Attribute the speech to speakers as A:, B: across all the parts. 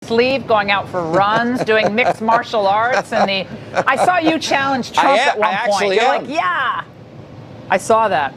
A: sleeve, going out for runs, doing mixed martial arts, and I saw you challenge Trump at one point. You're like, yeah. I saw that.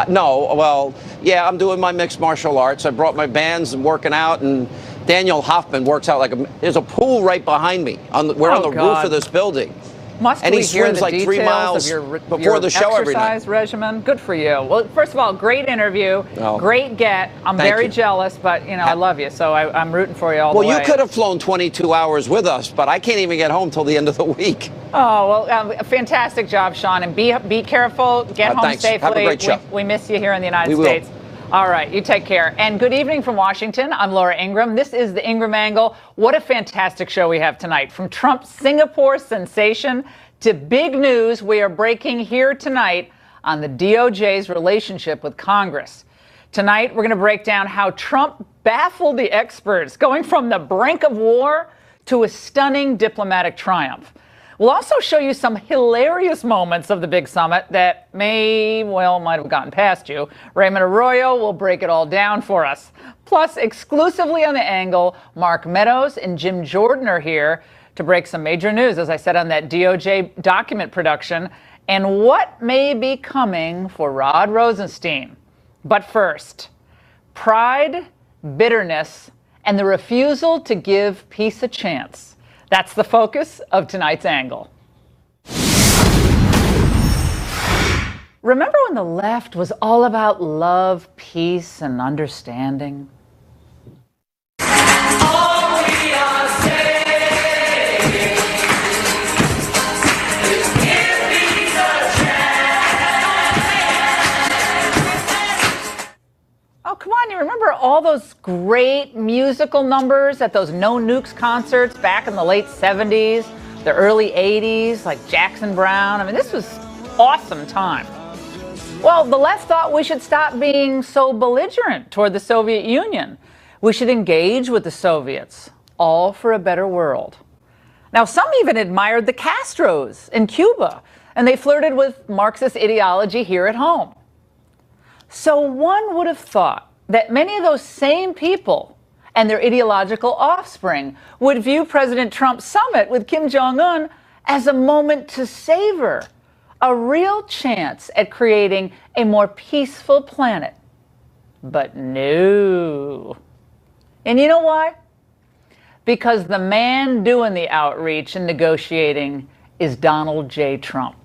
B: No, well, yeah, I'm doing my mixed martial arts. I brought my bands and working out, and Daniel Hoffman works out there's a pool right behind me. We're on the roof of this building.
A: And
B: he swims like 3 miles before the show every night.
A: Exercise regimen. Good for you. Well, first of all, great interview. Great get. I'm very jealous, but, I love you, so I'm rooting for you all the way.
B: Well, you could have flown 22 hours with us, but I can't even get home till the end of the week.
A: Oh, well, fantastic job, Sean. And be careful. Get home
B: thanks.
A: safely.
B: Have a great show.
A: We miss you here in the United States. All right, you take care. And good evening from Washington. I'm Laura Ingraham. This is the Ingraham Angle. What a fantastic show we have tonight. From Trump's Singapore sensation to big news we are breaking here tonight on the DOJ's relationship with Congress. Tonight, we're going to break down how Trump baffled the experts, going from the brink of war to a stunning diplomatic triumph. We'll also show you some hilarious moments of the big summit that might have gotten past you. Raymond Arroyo will break it all down for us. Plus, exclusively on The Angle, Mark Meadows and Jim Jordan are here to break some major news, as I said, on that DOJ document production and what may be coming for Rod Rosenstein. But first, pride, bitterness, and the refusal to give peace a chance. That's the focus of tonight's Angle. Remember when the left was all about love, peace, and understanding? All we are saying is give peace a chance. Oh, come on, you remember all those great musical numbers at those No Nukes concerts back in the late 70s, the early 80s, like Jackson Browne? I mean, this was awesome time. Well, the left thought we should stop being so belligerent toward the Soviet Union. We should engage with the Soviets, all for a better world. Now, some even admired the Castros in Cuba, and they flirted with Marxist ideology here at home. So one would have thought that many of those same people and their ideological offspring would view President Trump's summit with Kim Jong-un as a moment to savor, a real chance at creating a more peaceful planet. But no. And you know why? Because the man doing the outreach and negotiating is Donald J. Trump.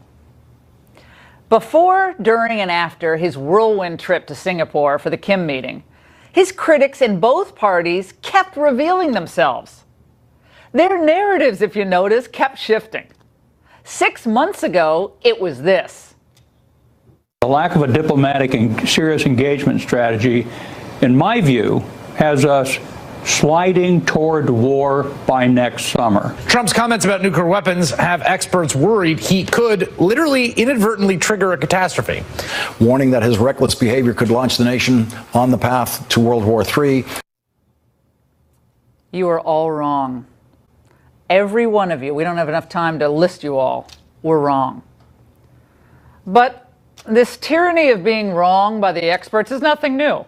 A: Before, during, and after his whirlwind trip to Singapore for the Kim meeting, his critics in both parties kept revealing themselves. Their narratives, if you notice, kept shifting. 6 months ago, it was this.
C: The lack of a diplomatic and serious engagement strategy, in my view, has us sliding toward war by next summer.
D: Trump's comments about nuclear weapons have experts worried he could literally inadvertently trigger a catastrophe.
E: Warning that his reckless behavior could launch the nation on the path to World War III.
A: You are all wrong. Every one of you, we don't have enough time to list you all, were wrong. But this tyranny of being wrong by the experts is nothing new.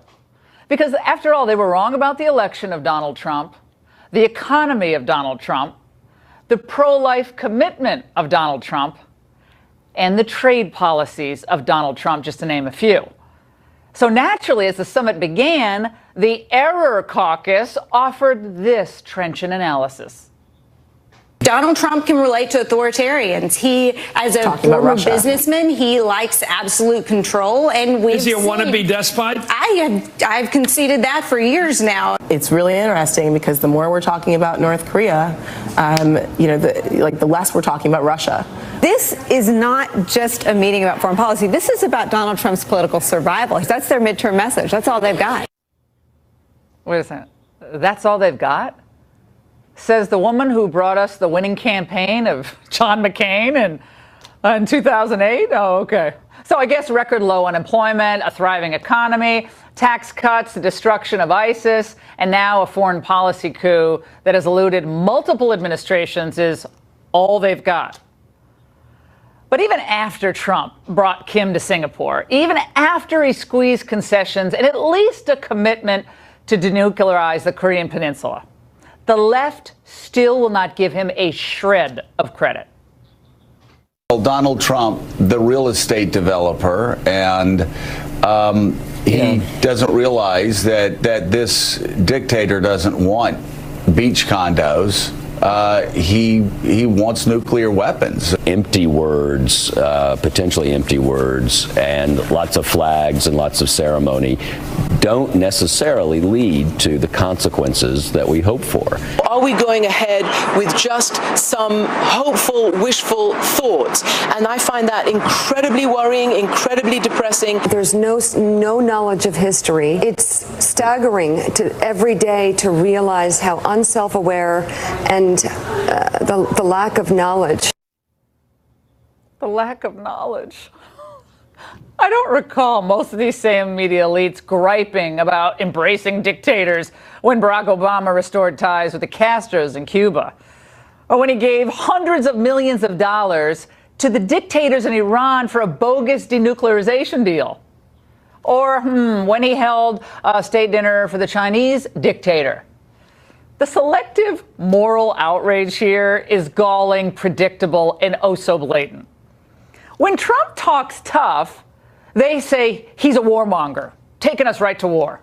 A: Because after all, they were wrong about the election of Donald Trump, the economy of Donald Trump, the pro-life commitment of Donald Trump, and the trade policies of Donald Trump, just to name a few. So naturally, as the summit began, the Error Caucus offered this trenchant analysis.
F: Donald Trump can relate to authoritarians. He, as a former businessman, he likes absolute control, and
D: is he a wannabe despot?
F: I've conceded that for years now.
G: It's really interesting because the more we're talking about North Korea, the less we're talking about Russia.
H: This is not just a meeting about foreign policy. This is about Donald Trump's political survival. That's their midterm message. That's all they've got.
A: Wait a second. That's all they've got? Says the woman who brought us the winning campaign of John McCain in 2008? Oh, okay. So I guess record low unemployment, a thriving economy, tax cuts, the destruction of ISIS, and now a foreign policy coup that has eluded multiple administrations is all they've got. But even after Trump brought Kim to Singapore, even after he squeezed concessions and at least a commitment to denuclearize the Korean Peninsula. The left still will not give him a shred of credit.
I: Well, Donald Trump, the real estate developer, and he doesn't realize that this dictator doesn't want beach condos. He wants nuclear weapons.
J: Empty words, potentially empty words, and lots of flags and lots of ceremony don't necessarily lead to the consequences that we hope for.
K: Are we going ahead with just some hopeful, wishful thoughts? And I find that incredibly worrying, incredibly depressing.
L: There's no knowledge of history. It's staggering to every day to realize how unself-aware and the lack of knowledge.
A: The lack of knowledge. I don't recall most of these same media elites griping about embracing dictators when Barack Obama restored ties with the Castros in Cuba, or when he gave hundreds of millions of dollars to the dictators in Iran for a bogus denuclearization deal, or when he held a state dinner for the Chinese dictator. The selective moral outrage here is galling, predictable, and oh so blatant. When Trump talks tough, they say he's a warmonger, taking us right to war.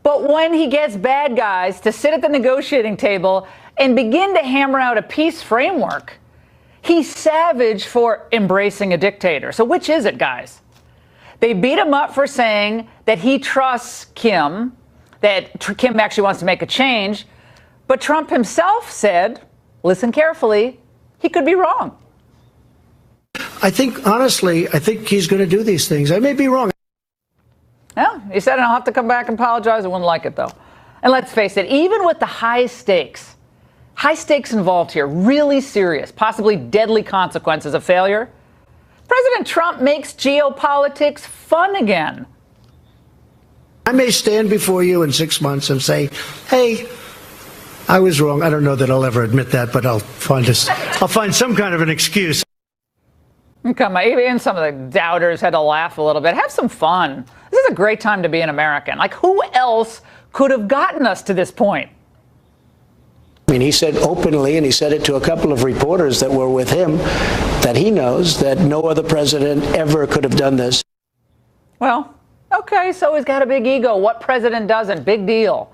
A: But when he gets bad guys to sit at the negotiating table and begin to hammer out a peace framework, he's savage for embracing a dictator. So which is it, guys? They beat him up for saying that he trusts Kim, that Kim actually wants to make a change. But Trump himself said, listen carefully, he could be wrong.
M: Honestly, I think he's going to do these things. I may be wrong.
A: Well, he said, I'll have to come back and apologize. I wouldn't like it, though. And let's face it, even with the high stakes involved here, really serious, possibly deadly consequences of failure, President Trump makes geopolitics fun again.
M: I may stand before you in 6 months and say, hey, I was wrong. I don't know that I'll ever admit that, but I'll find some kind of an excuse.
A: Come on, even some of the doubters had to laugh a little bit. Have some fun. This is a great time to be an American. Like, who else could have gotten us to this point?
M: I mean, he said openly, and he said it to a couple of reporters that were with him, that he knows that no other president ever could have done this.
A: Well, okay, so he's got a big ego. What president doesn't? Big deal.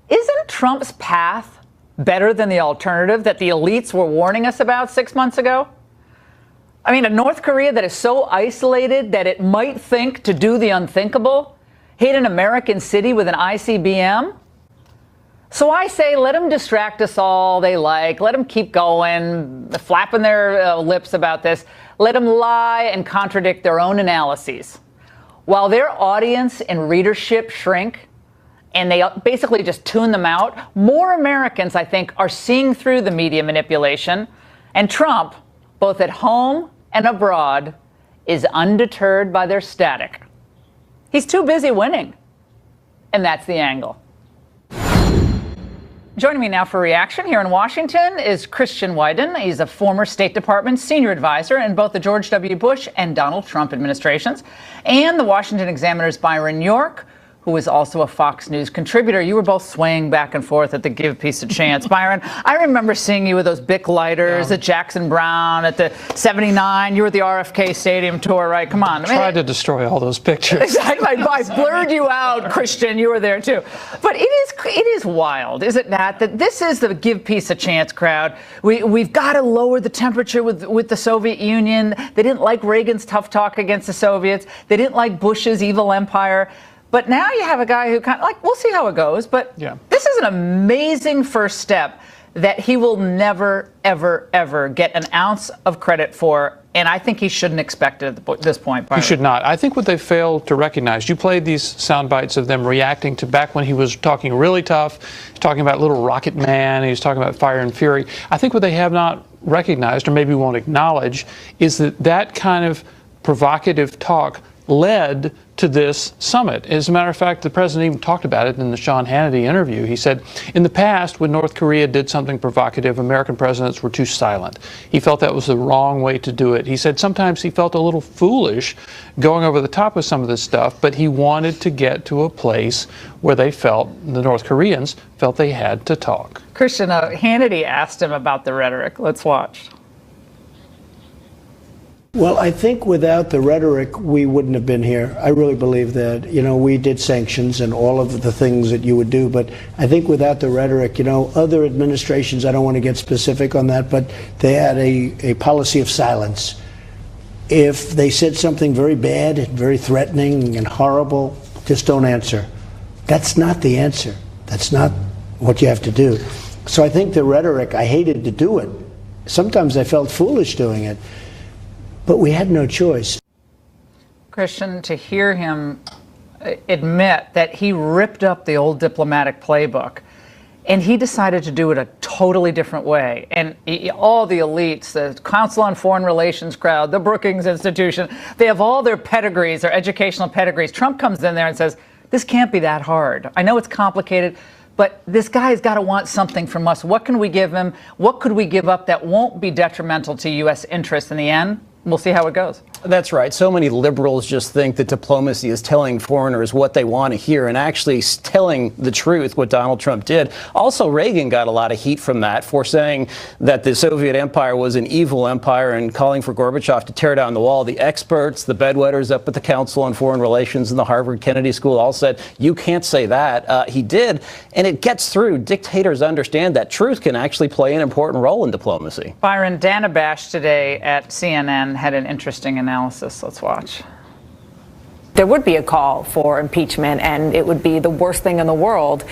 A: Isn't Trump's path better than the alternative that the elites were warning us about 6 months ago? I mean, a North Korea that is so isolated that it might think to do the unthinkable, hit an American city with an ICBM. So I say, let them distract us all they like. Let them keep going, flapping their lips about this. Let them lie and contradict their own analyses. While their audience and readership shrink, and they basically just tune them out, more Americans, I think, are seeing through the media manipulation. And Trump, both at home and abroad, is undeterred by their static. He's too busy winning. And that's the angle. Joining me now for reaction here in Washington is Christian Wyden. He's a former State Department senior advisor in both the George W. Bush and Donald Trump administrations, and the Washington Examiner's Byron York, who is also a Fox News contributor. You were both swaying back and forth at the Give Peace a Chance. Byron, I remember seeing you with those Bic lighters at Jackson Brown, at the 79. You were at the RFK Stadium tour, right? Come on.
N: Tried to destroy all those pictures.
A: Exactly. I blurred you out, Christian. You were there, too. But it is wild, is it not, that this is the Give Peace a Chance crowd. We've got to lower the temperature with the Soviet Union. They didn't like Reagan's tough talk against the Soviets. They didn't like Bush's evil empire. But now you have a guy who kind of we'll see how it goes. But this is an amazing first step that he will never, ever, ever get an ounce of credit for. And I think he shouldn't expect it at this point.
N: He should not. I think what they failed to recognize, you played these sound bites of them reacting to back when he was talking really tough, talking about Little Rocket Man, he was talking about Fire and Fury. I think what they have not recognized, or maybe won't acknowledge, is that kind of provocative talk led to this summit. As a matter of fact, the president even talked about it in the Sean Hannity interview. He said, in the past, when North Korea did something provocative, American presidents were too silent. He felt that was the wrong way to do it. He said sometimes he felt a little foolish going over the top with some of this stuff, but he wanted to get to a place where they felt, the North Koreans felt they had to talk.
A: Christian, Hannity asked him about the rhetoric. Let's watch.
M: Well, I think without the rhetoric, we wouldn't have been here. I really believe that. You know, we did sanctions and all of the things that you would do, but I think without the rhetoric, you know, other administrations, I don't want to get specific on that, but they had a policy of silence. If they said something very bad and very threatening and horrible, just don't answer. That's not the answer. That's not what you have to do. So I think the rhetoric, I hated to do it. Sometimes I felt foolish doing it. But we had no choice.
A: Christian, to hear him admit that he ripped up the old diplomatic playbook and he decided to do it a totally different way. And all the elites, the Council on Foreign Relations crowd, the Brookings Institution, they have all their pedigrees, their educational pedigrees. Trump comes in there and says, this can't be that hard. I know it's complicated, but this guy's got to want something from us. What can we give him? What could we give up that won't be detrimental to U.S. interests in the end? We'll see how it goes.
O: That's right. So many liberals just think that diplomacy is telling foreigners what they want to hear and actually telling the truth, what Donald Trump did. Also, Reagan got a lot of heat from that for saying that the Soviet empire was an evil empire and calling for Gorbachev to tear down the wall. The experts, the bedwetters up at the Council on Foreign Relations and the Harvard Kennedy School all said, you can't say that. He did. And it gets through. Dictators understand that truth can actually play an important role in diplomacy.
A: Byron, Dana Bash today at CNN had an interesting analysis. Let's watch.
P: There would be a call for impeachment, and it would be the worst thing in the world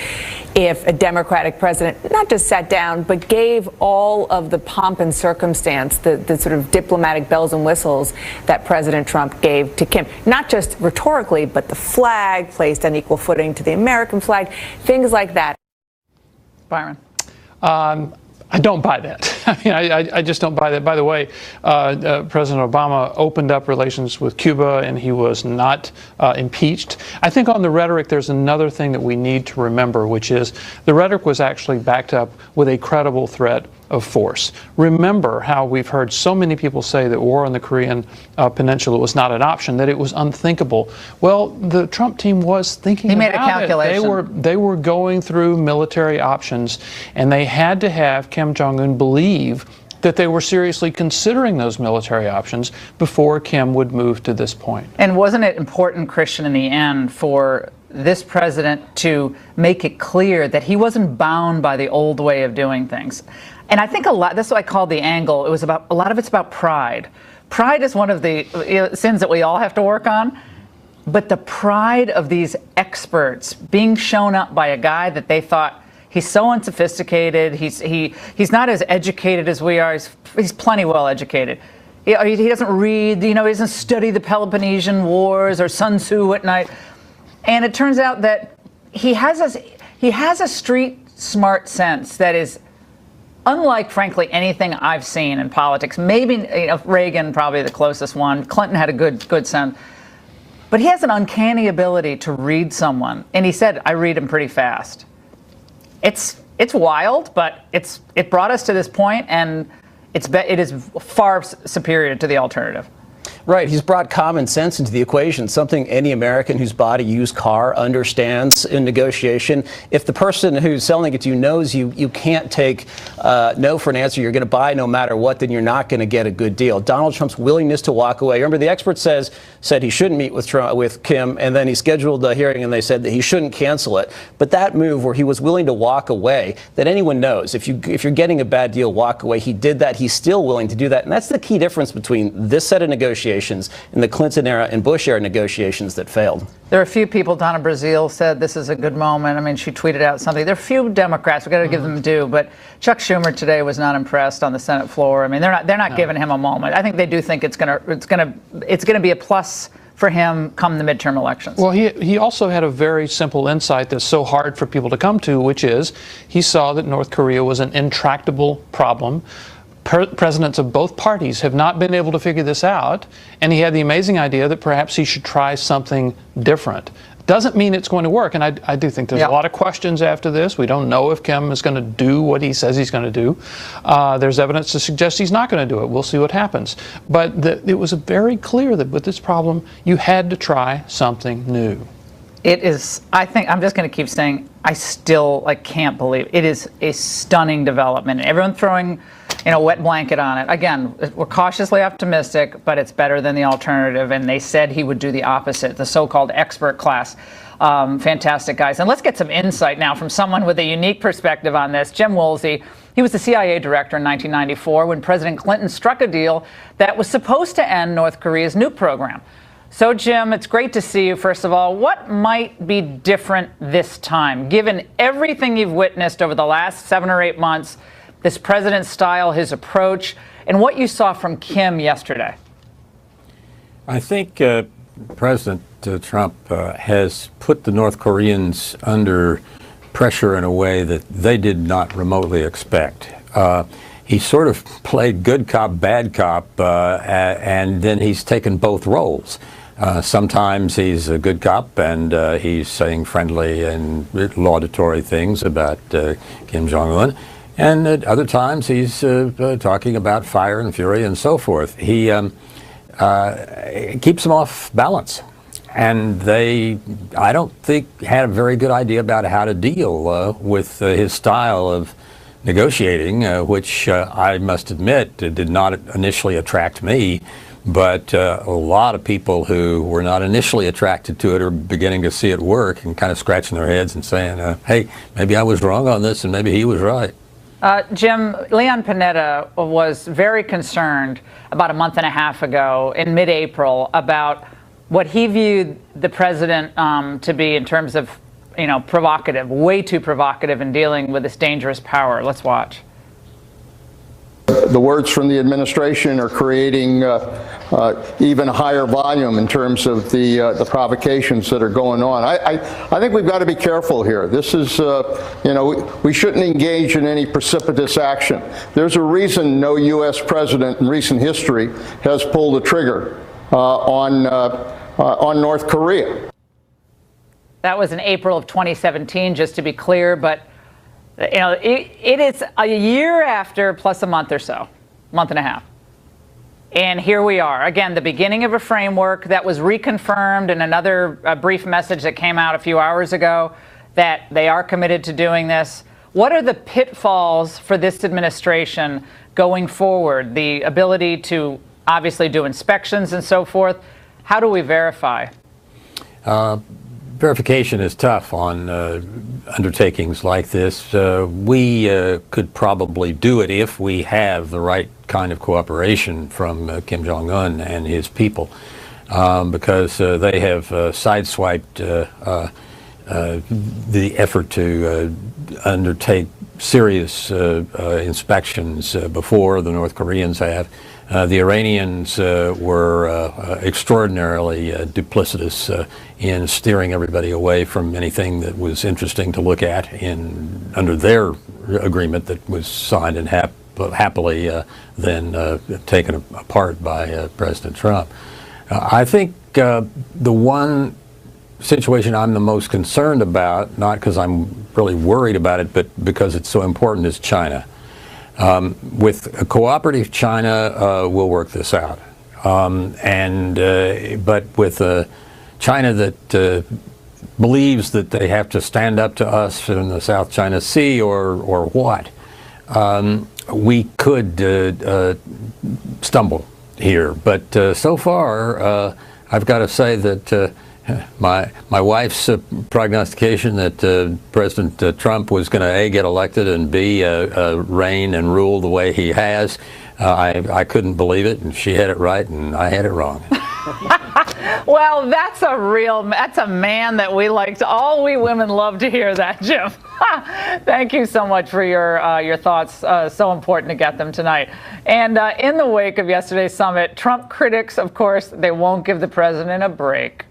P: if a Democratic president not just sat down, but gave all of the pomp and circumstance, the sort of diplomatic bells and whistles that President Trump gave to Kim. Not just rhetorically, but the flag placed on equal footing to the American flag, things like that.
A: Byron.
N: I don't buy that. I mean, I just don't buy that. By the way, President Obama opened up relations with Cuba and he was not impeached. I think on the rhetoric, there's another thing that we need to remember, which is the rhetoric was actually backed up with a credible threat of force. Remember how we've heard so many people say that war on the Korean Peninsula was not an option, that it was unthinkable. Well, the Trump team was thinking about it.
A: He made a calculation.
N: They were going through military options, and they had to have Kim Jong-un believe that they were seriously considering those military options before Kim would move to this point.
A: And wasn't it important, Christian, in the end for this president to make it clear that he wasn't bound by the old way of doing things? And I think that's what I call the angle. A lot of it's about pride. Pride is one of the sins that we all have to work on. But the pride of these experts being shown up by a guy that they thought, he's so unsophisticated, he's not as educated as we are, he's plenty well educated. He doesn't read, he doesn't study the Peloponnesian Wars or Sun Tzu at night. And it turns out that he has a street smart sense that is unlike, frankly, anything I've seen in politics. Maybe Reagan, probably the closest one. Clinton had a good sense. But he has an uncanny ability to read someone. And he said, I read him pretty fast. It's wild, but it brought us to this point, and it is far superior to the alternative.
O: Right. He's brought common sense into the equation, something any American who's bought a used car understands in negotiation. If the person who's selling it to you knows you can't take no for an answer, you're going to buy no matter what, then you're not going to get a good deal. Donald Trump's willingness to walk away. Remember, the expert said he shouldn't meet with Kim, and then he scheduled the hearing and they said that he shouldn't cancel it. But that move where he was willing to walk away, that anyone knows, if you're getting a bad deal, walk away. He did that. He's still willing to do that. And that's the key difference between this set of negotiations and the Clinton era and Bush era negotiations that failed.
A: There are a few people. Donna Brazile said this is a good moment. I mean, she tweeted out something. There are a few Democrats. We've got to give them due, but Chuck Schumer today was not impressed on the Senate floor. I mean, they're not giving him a moment. I think they do think it's gonna be a plus for him come the midterm elections.
N: Well, he also had a very simple insight that's so hard for people to come to, which is he saw that North Korea was an intractable problem. presidents of both parties have not been able to figure this out, and he had the amazing idea that perhaps he should try something different. Doesn't mean it's going to work, and I do think there's a lot of questions after this. We don't know if Kim is going to do what he says he's going to do. There's evidence to suggest he's not going to do it. We'll see what happens. But it was very clear that with this problem, you had to try something new.
A: It is, I think, I'm just going to keep saying, I still can't believe it is a stunning development. Everyone throwing, a wet blanket on it. Again, we're cautiously optimistic, but it's better than the alternative. And they said he would do the opposite, the so-called expert class. Fantastic, guys. And let's get some insight now from someone with a unique perspective on this. Jim Woolsey, he was the CIA director in 1994 when President Clinton struck a deal that was supposed to end North Korea's nuke program. So, Jim, it's great to see you, first of all. What might be different this time, given everything you've witnessed over the last 7 or 8 months, this president's style, his approach, and what you saw from Kim yesterday?
Q: I think President Trump has put the North Koreans under pressure in a way that they did not remotely expect. He sort of played good cop, bad cop, and then he's taken both roles. Sometimes he's a good cop and he's saying friendly and laudatory things about Kim Jong-un. And at other times he's talking about fire and fury and so forth. He keeps them off balance. And they, I don't think, had a very good idea about how to deal with his style of negotiating, which I must admit did not initially attract me. But a lot of people who were not initially attracted to it are beginning to see it work and kind of scratching their heads and saying, hey, maybe I was wrong on this and maybe he was right.
A: Jim, Leon Panetta was very concerned about a month and a half ago in mid-April about what he viewed the president to be in terms of, provocative, way too provocative in dealing with this dangerous power. Let's watch.
R: The words from the administration are creating even higher volume in terms of the provocations that are going on. I think we've got to be careful here. This is, we shouldn't engage in any precipitous action. There's a reason no U.S. president in recent history has pulled the trigger on North Korea.
A: That was in April of 2017, just to be clear, but it is a year after plus a month or so, month and a half. And here we are, again, the beginning of a framework that was reconfirmed in another brief message that came out a few hours ago that they are committed to doing this. What are the pitfalls for this administration going forward? The ability to obviously do inspections and so forth. How do we verify?
Q: Verification is tough on undertakings like this. We could probably do it if we have the right kind of cooperation from Kim Jong-un and his people, because they have sideswiped the effort to undertake serious inspections before the North Koreans have. The Iranians were extraordinarily duplicitous in steering everybody away from anything that was interesting to look at under their agreement that was signed and happily then taken apart by President Trump. I think the one situation I'm the most concerned about, not because I'm really worried about it, but because it's so important, is China. With a cooperative China, we'll work this out. But with China that believes that they have to stand up to us in the South China Sea or what, we could stumble here. But so far, I've got to say that my wife's prognostication that President Trump was going to A, get elected, and B, reign and rule the way he has, I couldn't believe it, and she had it right and I had it wrong.
A: Well, that's a man that we like to, all we women love to hear that, Jim. Thank you so much for your thoughts. So important to get them tonight. And in the wake of yesterday's summit, Trump critics, of course, they won't give the president a break.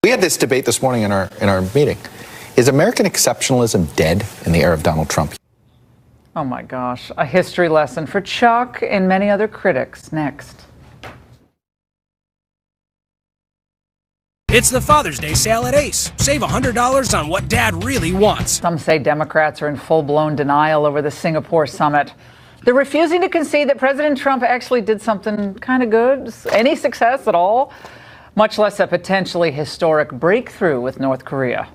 S: We had this debate this morning in our meeting. Is American exceptionalism dead in the era of Donald Trump?
A: Oh my gosh, a history lesson for Chuck and many other critics. Next.
T: It's the Father's Day sale at Ace. Save $100 on what Dad really wants.
A: Some say Democrats are in full-blown denial over the Singapore summit. They're refusing to concede that President Trump actually did something kind of good, any success at all, much less a potentially historic breakthrough with North Korea.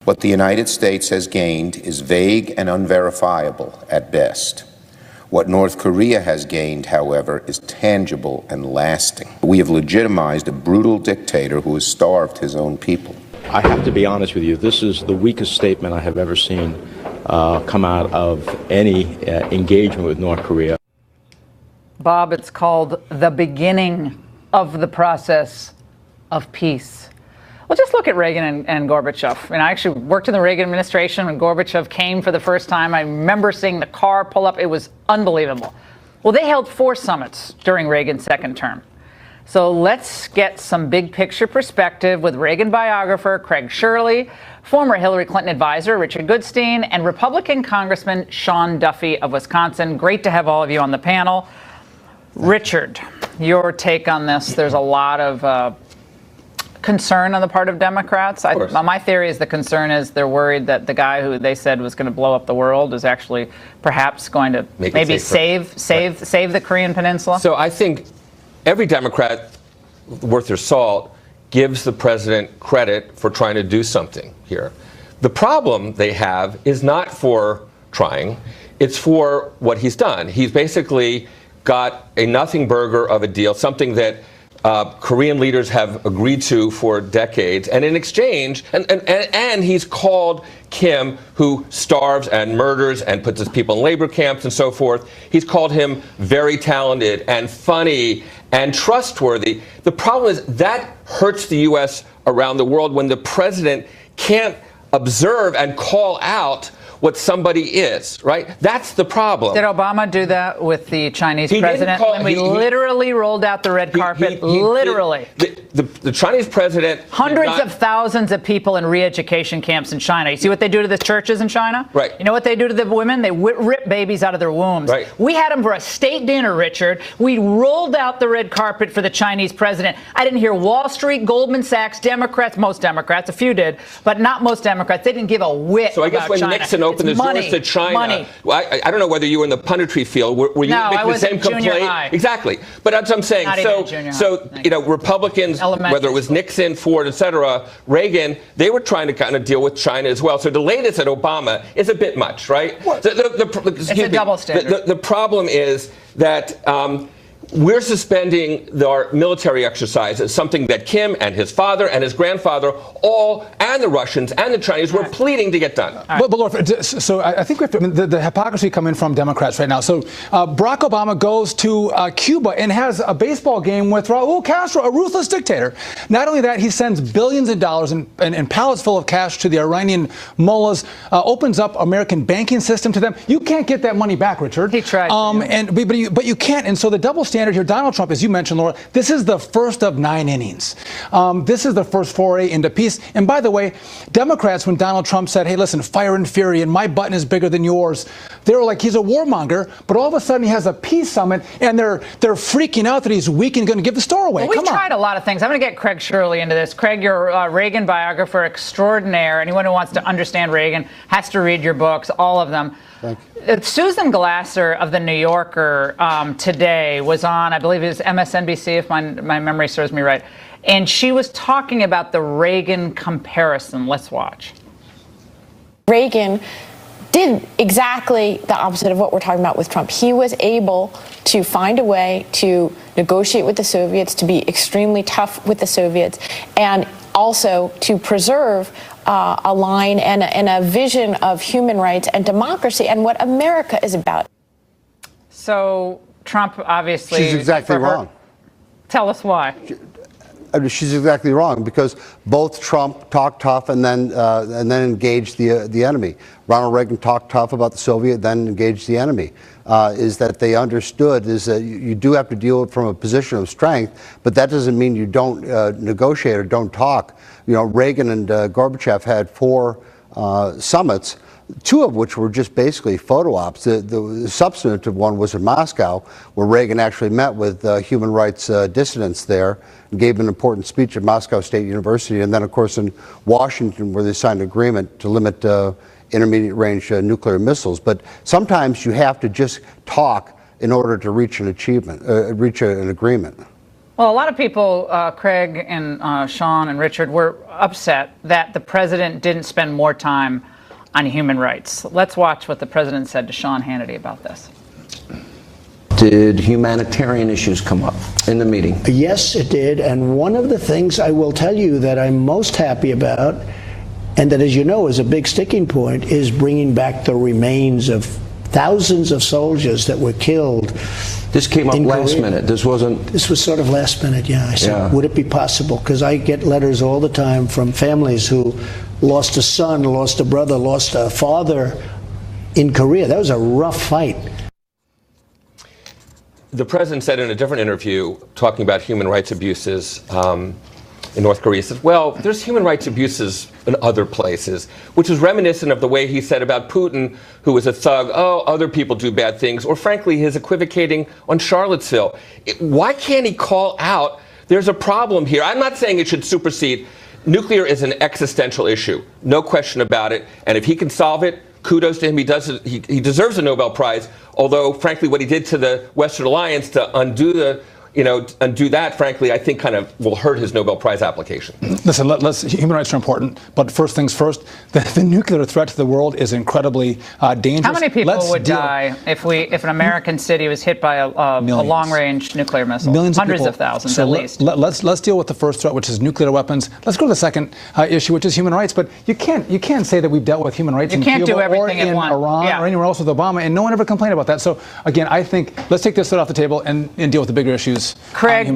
U: What the United States has gained is vague and unverifiable at best. What North Korea has gained, however, is tangible and lasting. We have legitimized a brutal dictator who has starved his own people.
V: I have to be honest with you, this is the weakest statement I have ever seen come out of any engagement with North Korea.
A: Bob, it's called the beginning of the process of peace. Well, just look at Reagan and Gorbachev. And I actually worked in the Reagan administration when Gorbachev came for the first time. I remember seeing the car pull up. It was unbelievable. Well, they held 4 summits during Reagan's second term. So let's get some big picture perspective with Reagan biographer Craig Shirley, former Hillary Clinton advisor Richard Goodstein, and Republican Congressman Sean Duffy of Wisconsin. Great to have all of you on the panel. Richard, your take on this. There's a lot of concern on the part of Democrats. My theory is the concern is they're worried that the guy who they said was going to blow up the world is actually perhaps going to maybe save the Korean Peninsula.
W: So I think every Democrat worth their salt gives the president credit for trying to do something here. The problem they have is not for trying, it's for what he's done. He's basically got a nothing burger of a deal, something that Korean leaders have agreed to for decades, and in exchange, and he's called Kim, who starves and murders and puts his people in labor camps and so forth, he's called him very talented and funny and trustworthy. The problem is that hurts the U.S. around the world when the president can't observe and call out what somebody is, right? That's the problem.
A: Did Obama do that with the Chinese president? And we literally rolled out the red carpet, literally.
W: The Chinese president...
A: Hundreds of thousands of people in re-education camps in China. You see what they do to the churches in China?
W: Right.
A: You know what they do to the women? They rip babies out of their wombs.
W: Right.
A: We had them for a state dinner, Richard. We rolled out the red carpet for the Chinese president. I didn't hear Wall Street, Goldman Sachs, Democrats, most Democrats, a few did, but not most Democrats. They didn't give a whit
W: So I guess
A: about
W: when
A: China.
W: Nixon opened the doors to China, well, I don't know whether you were in the punditry field. Were you making the same complaint?
A: High.
W: Exactly. But that's what I'm saying. Republicans, whether it was Nixon, Ford, etc., Reagan, they were trying to kind of deal with China as well. So the latest at Obama is a bit much, right?
A: It's a double standard.
W: The problem is that we're suspending our military exercises, something that Kim and his father and his grandfather and the Russians and the Chinese were pleading to get done.
X: But Lord, so I think we have to, the hypocrisy coming from Democrats right now. So Barack Obama goes to Cuba and has a baseball game with Raul Castro, a ruthless dictator. Not only that, he sends billions of dollars and pallets full of cash to the Iranian mullahs, opens up American banking system to them. You can't get that money back, Richard.
A: He tried.
X: But you can't. And so the double standard here, Donald Trump, as you mentioned, Laura, this is the first of 9 innings. This is the first foray into peace. And by the way, Democrats, when Donald Trump said, hey, listen, fire and fury, and my button is bigger than yours, they were like, he's a warmonger, but all of a sudden he has a peace summit, and they're freaking out that he's weak and going to give the store away.
A: Well, we've tried a lot of things. I'm going to get Craig Shirley into this. Craig, you're a Reagan biographer extraordinaire. Anyone who wants to understand Reagan has to read your books, all of them. Susan Glasser of The New Yorker today was on, I believe it was MSNBC, if my memory serves me right, and she was talking about the Reagan comparison. Let's watch.
Y: Reagan did exactly the opposite of what we're talking about with Trump. He was able to find a way to negotiate with the Soviets, to be extremely tough with the Soviets, and also to preserve a line and a vision of human rights and democracy and what America is about.
A: So Trump obviously...
Z: She's exactly wrong.
A: Tell us why.
Z: She's exactly wrong, because both Trump talked tough and then engaged the enemy. Ronald Reagan talked tough about the Soviet, then engaged the enemy. Is that they understood is that you do have to deal from a position of strength, but that doesn't mean you don't negotiate or don't talk. You know, Reagan and Gorbachev had 4 summits, two of which were just basically photo ops. The substantive one was in Moscow, where Reagan actually met with human rights dissidents there and gave an important speech at Moscow State University, and then, of course, in Washington, where they signed an agreement to limit intermediate range nuclear missiles. But sometimes you have to just talk in order to reach an agreement.
A: Well, a lot of people, Craig and Sean and Richard, were upset that the president didn't spend more time on human rights. Let's watch what the president said to Sean Hannity about this.
B: Did humanitarian issues come up in the meeting?
M: Yes, it did. And one of the things I will tell you that I'm most happy about, and that, as you know, is a big sticking point, is bringing back the remains of thousands of soldiers that were killed.
B: This came up last minute. This wasn't...
M: This was sort of last minute, yeah. I said, would it be possible? Because I get letters all the time from families who lost a son, lost a brother, lost a father in Korea. That was a rough fight.
W: The president said in a different interview, talking about human rights abuses in North Korea, he says, well, there's human rights abuses in other places, which is reminiscent of the way he said about Putin, who was a thug, oh, other people do bad things, or frankly, his equivocating on Charlottesville. Why can't he call out, there's a problem here? I'm not saying it should supersede. Nuclear is an existential issue, no question about it, and if he can solve it, kudos to him. He deserves a Nobel Prize, although, frankly, what he did to the Western Alliance to undo that, frankly, I think kind of will hurt his Nobel Prize application.
X: Listen, human rights are important, but first things first, the nuclear threat to the world is incredibly dangerous.
A: How many people would die if an American city was hit by a long-range nuclear missile?
X: Millions of
A: Hundreds
X: people.
A: of thousands,
X: so
A: at least.
X: Let's deal with the first threat, which is nuclear weapons. Let's go to the second issue, which is human rights. But you can't say that we've dealt with human rights in Cuba or in Iran or anywhere else with Obama, and no one ever complained about that. So again, I think let's take this threat off the table and deal with the bigger issues.
A: Craig,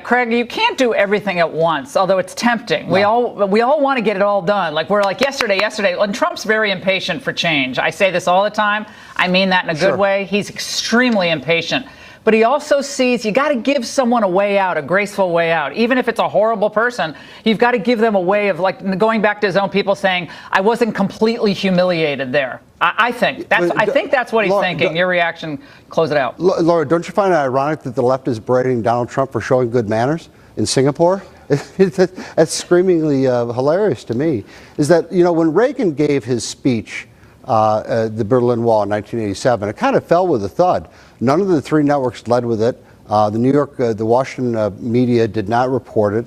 A: Craig, you can't do everything at once, although it's tempting. No. We all want to get it all done. Like we're like yesterday. And Trump's very impatient for change. I say this all the time. I mean that in a good way. He's extremely impatient. But he also sees you got to give someone a way out, a graceful way out. Even if it's a horrible person, you've got to give them a way of, like, going back to his own people saying, I wasn't completely humiliated there. I think that's what he's thinking. Your reaction, close it out.
Z: Laura, don't you find it ironic that the left is berating Donald Trump for showing good manners in Singapore? That's screamingly hilarious to me. Is that, when Reagan gave his speech, the Berlin Wall in 1987, it kind of fell with a thud. None of the three networks led with it. The Washington media did not report it.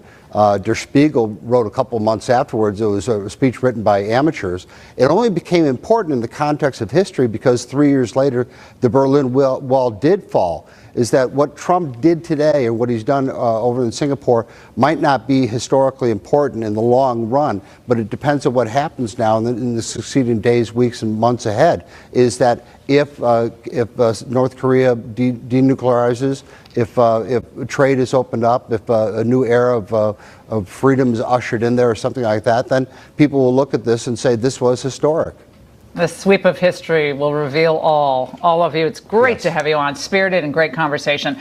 Z: Der Spiegel wrote a couple months afterwards. It was a speech written by amateurs. It only became important in the context of history because 3 years later, the Berlin Wall did fall. Is that what Trump did today and what he's done over in Singapore might not be historically important in the long run, but it depends on what happens now in the succeeding days, weeks, and months ahead. Is that if North Korea denuclearizes, if trade is opened up, if a new era of freedom is ushered in there or something like that, then people will look at this and say this was historic.
A: The sweep of history will reveal all of you. It's great to have you on. Spirited and great conversation.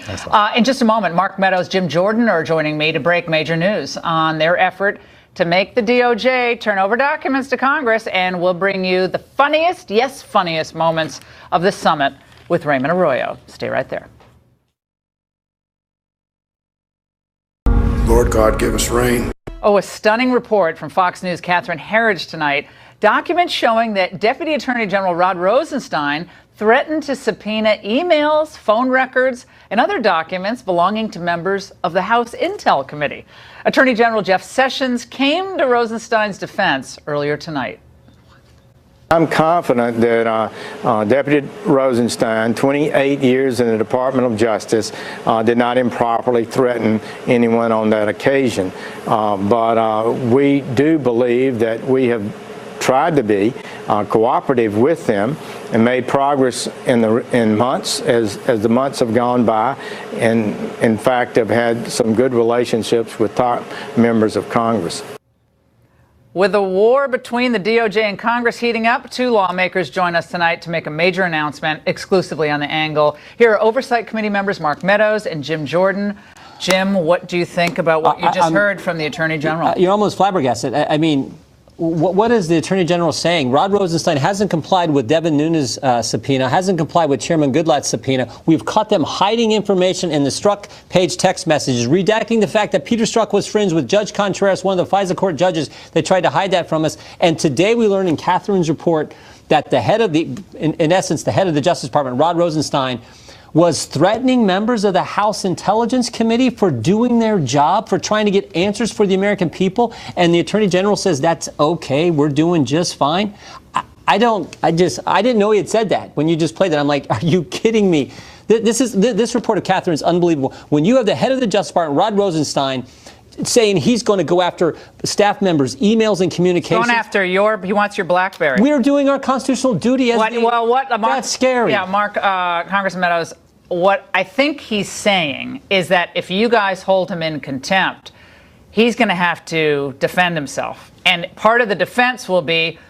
A: In just a moment, Mark Meadows, Jim Jordan are joining me to break major news on their effort to make the DOJ turn over documents to Congress, and we'll bring you the funniest moments of the summit with Raymond Arroyo. Stay right there.
C: Lord God, give us rain.
A: Oh, a stunning report from Fox News' Catherine Herridge tonight. Documents showing that Deputy Attorney General Rod Rosenstein threatened to subpoena emails, phone records, and other documents belonging to members of the House Intel Committee. Attorney General Jeff Sessions came to Rosenstein's defense earlier tonight.
D: I'm confident that Deputy Rosenstein, 28 years in the Department of Justice, did not improperly threaten anyone on that occasion. But we do believe that we have tried to be cooperative with them and made progress in months as the months have gone by, and in fact have had some good relationships with top members of Congress.
A: With the war between the DOJ and Congress heating up, two lawmakers join us tonight to make a major announcement exclusively on The Angle. Here are Oversight Committee members Mark Meadows and Jim Jordan. Jim, what do you think about what you just heard from the Attorney General?
E: You're almost flabbergasted. I mean,
O: what is the Attorney General saying? Rod Rosenstein hasn't complied with Devin Nunes' subpoena, hasn't complied with Chairman Goodlatte's subpoena. We've caught them hiding information in the Strzok page text messages, redacting the fact that Peter Strzok was friends with Judge Contreras, one of the FISA court judges. They tried to hide that from us. And today we learned in Catherine's report that the head of in essence, the head of the Justice Department, Rod Rosenstein, was threatening members of the House Intelligence Committee for doing their job, for trying to get answers for the American people. And the Attorney General says that's okay, we're doing just fine. I didn't know he had said that. When you just played that, I'm like, are you kidding me? This report of Catherine is unbelievable. When you have the head of the Justice Department, Rod Rosenstein, saying he's going to go after staff members' emails and communications.
A: Going after he wants your BlackBerry.
O: We're doing our constitutional duty as
A: Mark,
O: that's scary.
A: Yeah, Mark, Congressman Meadows, what I think he's saying is that if you guys hold him in contempt, he's going to have to defend himself. And part of the defense will be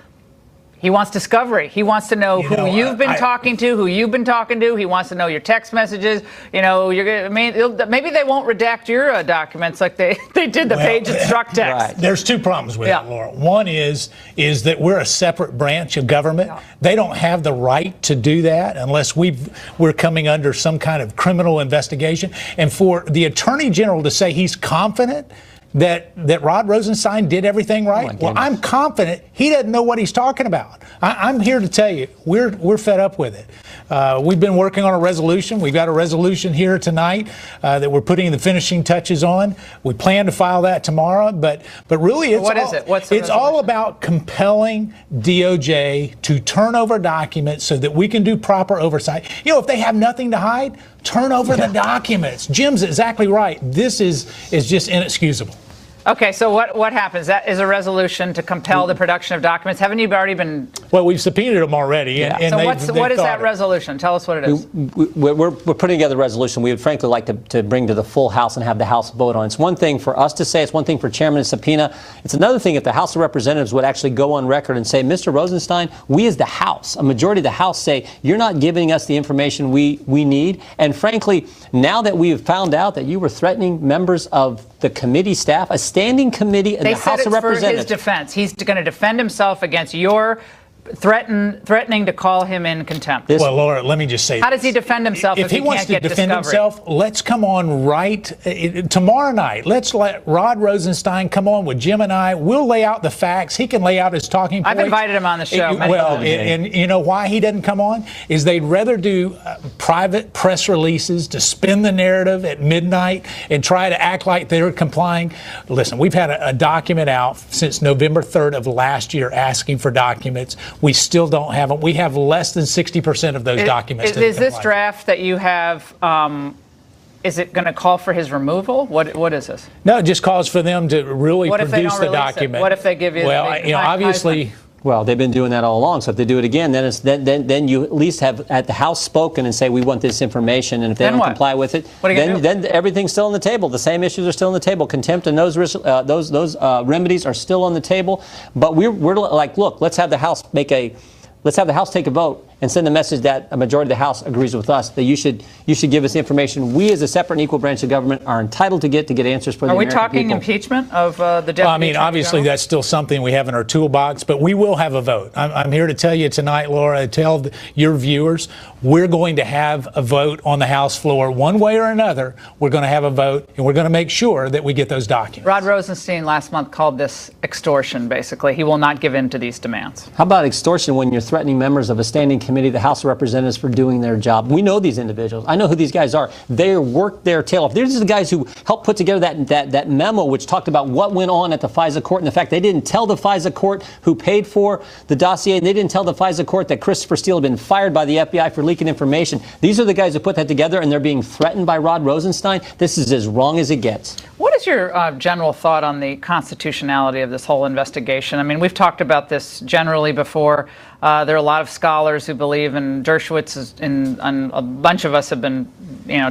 A: he wants discovery. He wants to know who you've been talking to, who you've been talking to. He wants to know your text messages. You know, maybe they won't redact your documents like they did the page and Strzok text.
C: Right. There's two problems with it, Laura. One is that we're a separate branch of government. Yeah. They don't have the right to do that unless we're coming under some kind of criminal investigation. And for the Attorney General to say he's confident that Rod Rosenstein did everything right? Well, I'm confident he doesn't know what he's talking about. I'm here to tell you, we're fed up with it. We've been working on a resolution. We've got a resolution here tonight that we're putting the finishing touches on. We plan to file that tomorrow, but really it's all about compelling DOJ to turn over documents so that we can do proper oversight. You know, if they have nothing to hide, turn over the documents. Jim's exactly right. This is just inexcusable.
A: Okay, so what happens? That is a resolution to compel the production of documents. Haven't you already been?
C: Well, we've subpoenaed them already.
A: Yeah.
C: And
A: what is that resolution? Tell us what it is.
O: We're putting together a resolution we would frankly like to bring to the full House and have the House vote on. It's one thing for us to say. It's one thing for Chairman to subpoena. It's another thing if the House of Representatives would actually go on record and say, Mr. Rosenstein, we as the House, a majority of the House say, you're not giving us the information we need. And frankly, now that we have found out that you were threatening members of the committee staff, a standing committee in the House of Representatives.
A: For his defense. He's going to defend himself against your threatening to call him in contempt.
C: Well, Laura, let me just say,
A: how does he defend himself if he
C: wants
A: can't get
C: to defend himself? Let's come on tomorrow night. Let's let Rod Rosenstein come on with Jim and I. We'll lay out the facts. He can lay out his talking points.
A: I've invited him on the show.
C: And you know why he doesn't come on? Is they'd rather do private press releases to spin the narrative at midnight and try to act like they're complying. Listen, we've had a document out since November 3rd of last year asking for documents. We still don't have them. We have less than 60% of those documents.
A: Is this draft that you have, is it going to call for his removal? What is this?
C: No, it just calls for them to really produce the document.
A: What if they give you
C: obviously...
O: Well, they've been doing that all along. So if they do it again, then you at least have at the House spoken and say we want this information, and if they don't comply with it, then everything's still on the table. The same issues are still on the table. Contempt and those remedies are still on the table. But we're like, look, let's have the House take a vote and send a message that a majority of the House agrees with us that you should give us information we as a separate and equal branch of government are entitled to get answers for the American people.
A: Are we talking impeachment of the deputy?
C: Well, I mean, obviously that's still something we have in our toolbox, but we will have a vote. I'm here to tell you tonight, Laura, tell your viewers, we're going to have a vote on the House floor one way or another. We're going to have a vote, and we're going to make sure that we get those documents.
A: Rod Rosenstein last month called this extortion, basically. He will not give in to these demands.
O: How about extortion when you're threatening members of a standing committee, the House of Representatives, for doing their job? We know these individuals. I know who these guys are. They worked their tail off. These are the guys who helped put together that memo which talked about what went on at the FISA court and the fact they didn't tell the FISA court who paid for the dossier, and they didn't tell the FISA court that Christopher Steele had been fired by the FBI for leaking information. These are the guys who put that together, and they're being threatened by Rod Rosenstein. This is as wrong as it gets.
A: What is your general thought on the constitutionality of this whole investigation? I mean, we've talked about this generally before. There are a lot of scholars who believe, and Dershowitz and a bunch of us have been,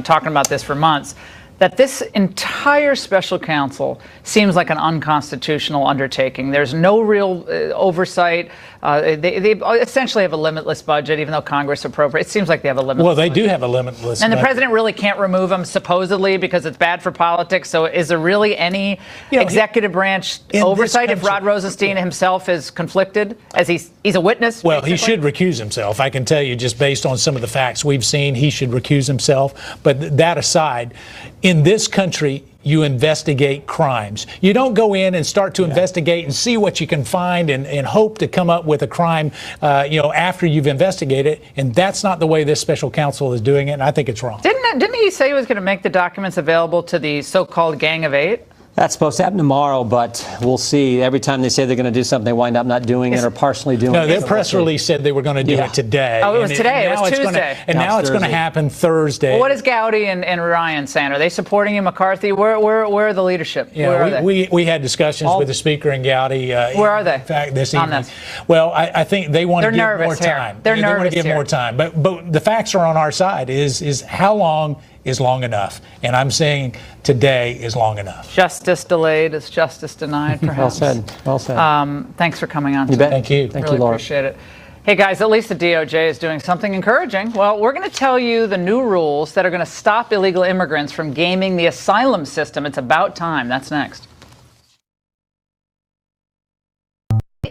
A: talking about this for months, that this entire special counsel seems like an unconstitutional undertaking. There's no real oversight. They essentially have a limitless budget, even though Congress appropriates. It seems like they have a limitless
C: Well, they
A: budget.
C: do have a limitless
A: And the
C: budget.
A: president really can't remove them, supposedly, because it's bad for politics. So is there really any executive branch oversight if Rod Rosenstein himself is conflicted, as he's a witness?
C: Well, he should recuse himself. I can tell you, just based on some of the facts we've seen, he should recuse himself. But that aside, in this country, you investigate crimes. You don't go in and start to investigate and see what you can find and hope to come up with a crime, after you've investigated. And that's not the way this special counsel is doing it, and I think it's wrong.
A: Didn't he say he was going to make the documents available to the so-called Gang of Eight?
E: That's supposed to happen tomorrow, but we'll see. Every time they say they're going to do something, they wind up not doing it or partially doing it.
C: No, their press release said they were going to do it today.
A: Oh, it was today. It was Tuesday.
C: Now it's going to happen Thursday.
A: Well, what is Gowdy and Ryan saying? Are they supporting you, McCarthy? Where are the leadership?
C: Yeah,
A: where are they?
C: we had discussions with the Speaker and Gowdy.
A: Where are they?
C: In fact, this
A: on
C: evening.
A: this?
C: Well, I think they want to give more
A: here.
C: time.
A: They're
C: They
A: nervous
C: want to give
A: here.
C: more time. But the facts are on our side. Is how long is long enough? And I'm saying today is long enough.
A: Justice delayed is justice denied, perhaps.
E: Well said. Well said.
A: Thanks for coming on.
E: You bet.
C: Thank you.
E: Thank
A: really
E: you, Laura.
A: Appreciate it. Hey guys, at least the DOJ is doing something encouraging. Well, we're going to tell you the new rules that are going to stop illegal immigrants from gaming the asylum system. It's about time. That's next.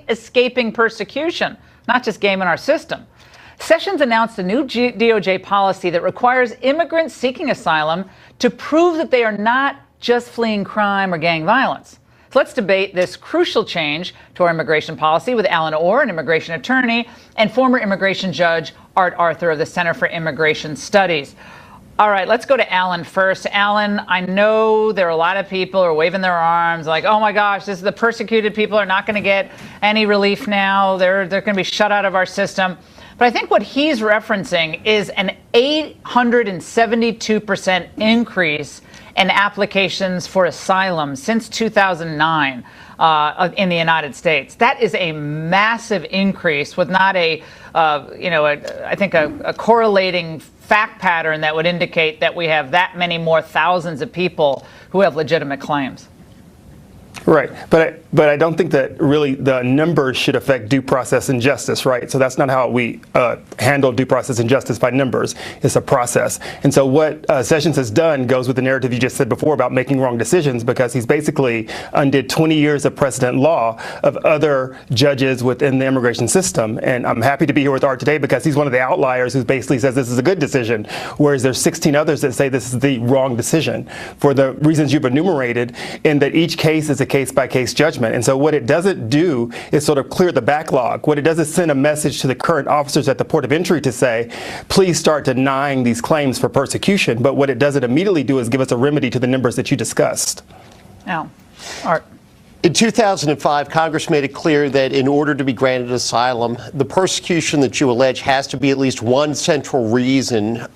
A: Escaping persecution, not just gaming our system. Sessions announced a new DOJ policy that requires immigrants seeking asylum to prove that they are not just fleeing crime or gang violence. So let's debate this crucial change to our immigration policy with Alan Orr, an immigration attorney, and former immigration judge Art Arthur of the Center for Immigration Studies. All right, let's go to Alan first. Alan, I know there are a lot of people who are waving their arms like, oh my gosh, this is the persecuted people are not going to get any relief now. They're going to be shut out of our system. But I think what he's referencing is an 872% increase in applications for asylum since 2009 in the United States. That is a massive increase with not I think a correlating fact pattern that would indicate that we have that many more thousands of people who have legitimate claims.
F: Right, but I don't think that really the numbers should affect due process and justice, right? So that's not how we handle due process and justice, by numbers. It's a process. And so what Sessions has done goes with the narrative you just said before about making wrong decisions, because he's basically undid 20 years of precedent law of other judges within the immigration system. And I'm happy to be here with Art today because he's one of the outliers who basically says this is a good decision, whereas there's 16 others that say this is the wrong decision for the reasons you've enumerated, and that each case is a case-by-case judgment. And so what it doesn't do is sort of clear the backlog. What it does is send a message to the current officers at the port of entry to say, please start denying these claims for persecution. But what it doesn't immediately do is give us a remedy to the numbers that you discussed.
A: Now, Art.
G: In 2005, Congress made it clear that in order to be granted asylum, the persecution that you allege has to be at least one central reason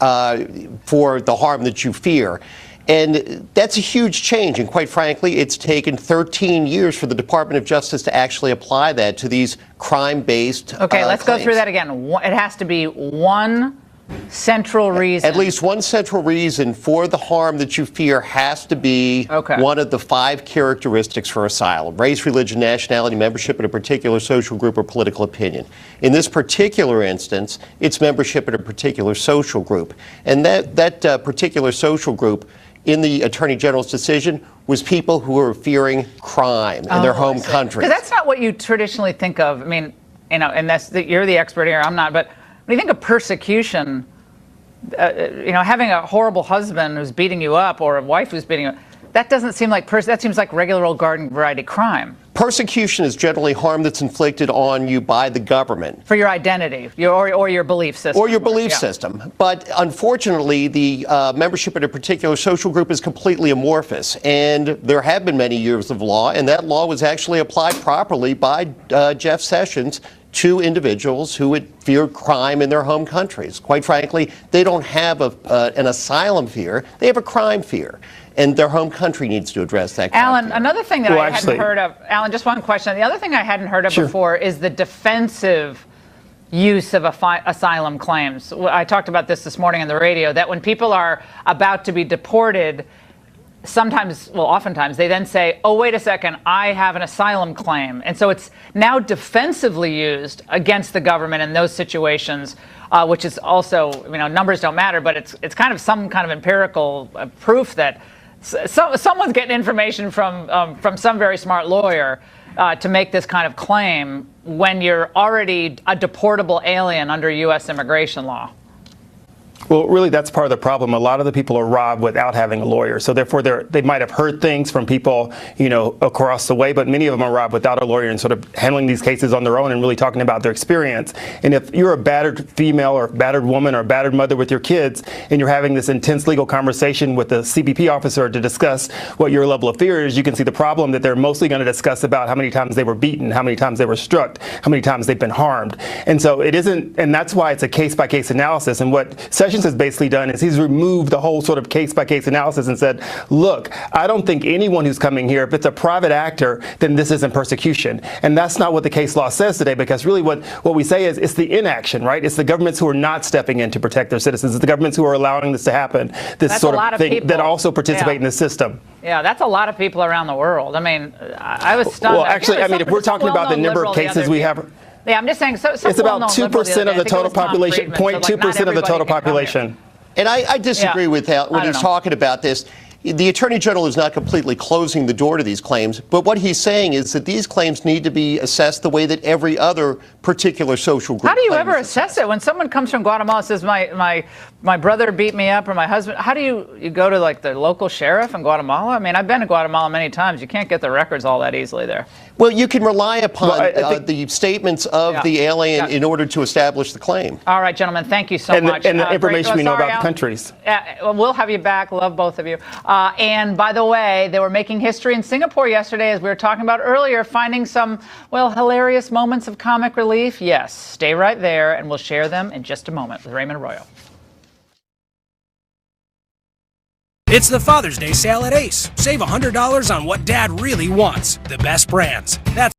G: for the harm that you fear. And that's a huge change. And quite frankly, it's taken 13 years for the Department of Justice to actually apply that to these crime-based
A: Okay, let's
G: claims.
A: go through that again. It has to be one central reason.
G: At least one central reason for the harm that you fear has to be one of the 5 characteristics for asylum: race, religion, nationality, membership in a particular social group or political opinion. In this particular instance, it's membership in a particular social group. And that particular social group in the Attorney General's decision was people who were fearing crime in their home country.
A: Because that's not what you traditionally think of. I mean, and you're the expert here, I'm not, but when you think of persecution, having a horrible husband who's beating you up or a wife who's beating you up, that doesn't seem like that seems like regular old garden variety crime.
G: Persecution is generally harm that's inflicted on you by the government.
A: For your identity, or your belief system.
G: Or your belief system. But unfortunately, the membership in a particular social group is completely amorphous. And there have been many years of law, and that law was actually applied properly by Jeff Sessions to individuals who had feared crime in their home countries. Quite frankly, they don't have an asylum fear, they have a crime fear. And their home country needs to address that.
A: Alan, another thing that I hadn't heard of, Alan, just one question. The other thing I hadn't heard of before is the defensive use of asylum claims. I talked about this morning on the radio, that when people are about to be deported, sometimes, well, oftentimes, they then say, oh, wait a second, I have an asylum claim. And so it's now defensively used against the government in those situations, which is also, numbers don't matter, but it's kind of some kind of empirical proof that someone's getting information from some very smart lawyer to make this kind of claim when you're already a deportable alien under U.S. immigration law.
F: Well, really, that's part of the problem. A lot of the people are robbed without having a lawyer. So therefore, they might have heard things from people, across the way, but many of them are robbed without a lawyer and sort of handling these cases on their own and really talking about their experience. And if you're a battered female or battered woman or battered mother with your kids and you're having this intense legal conversation with the CBP officer to discuss what your level of fear is, you can see the problem that they're mostly going to discuss about how many times they were beaten, how many times they were struck, how many times they've been harmed. And so it isn't, and that's why it's a case-by-case analysis. And what Sessions has basically done is he's removed the whole sort of case-by-case analysis and said, look, I don't think anyone who's coming here, if it's a private actor, then this isn't persecution. And that's not what the case law says today, because really what we say is it's the inaction, right? It's the governments who are not stepping in to protect their citizens. It's the governments who are allowing this to happen, this that's sort of thing that also participate in the system.
A: Yeah, that's a lot of people around the world. I mean, I was stunned.
F: Well, actually, if we're talking about the number of cases we have,
A: yeah, I'm just saying.
F: It's about 2% of the total population, 0.2% of the total population.
G: And I disagree with that when he's talking about this. The Attorney General is not completely closing the door to these claims, but what he's saying is that these claims need to be assessed the way that every other particular social group.
A: How do you ever assess it when someone comes from Guatemala and says my brother beat me up or my husband? How do you go to like the local sheriff in Guatemala? I mean, I've been to Guatemala many times. You can't get the records all that easily there.
G: Well, you can rely upon the statements of the alien in order to establish the claim.
A: All right, gentlemen, thank you so much.
F: And the information we know about the countries.
A: We'll have you back. Love both of you. And by the way, they were making history in Singapore yesterday, as we were talking about earlier, finding some, hilarious moments of comic relief. Yes, stay right there, and we'll share them in just a moment with Raymond Arroyo.
T: It's the Father's Day sale at Ace. Save $100 on what Dad really wants. The best brands. That's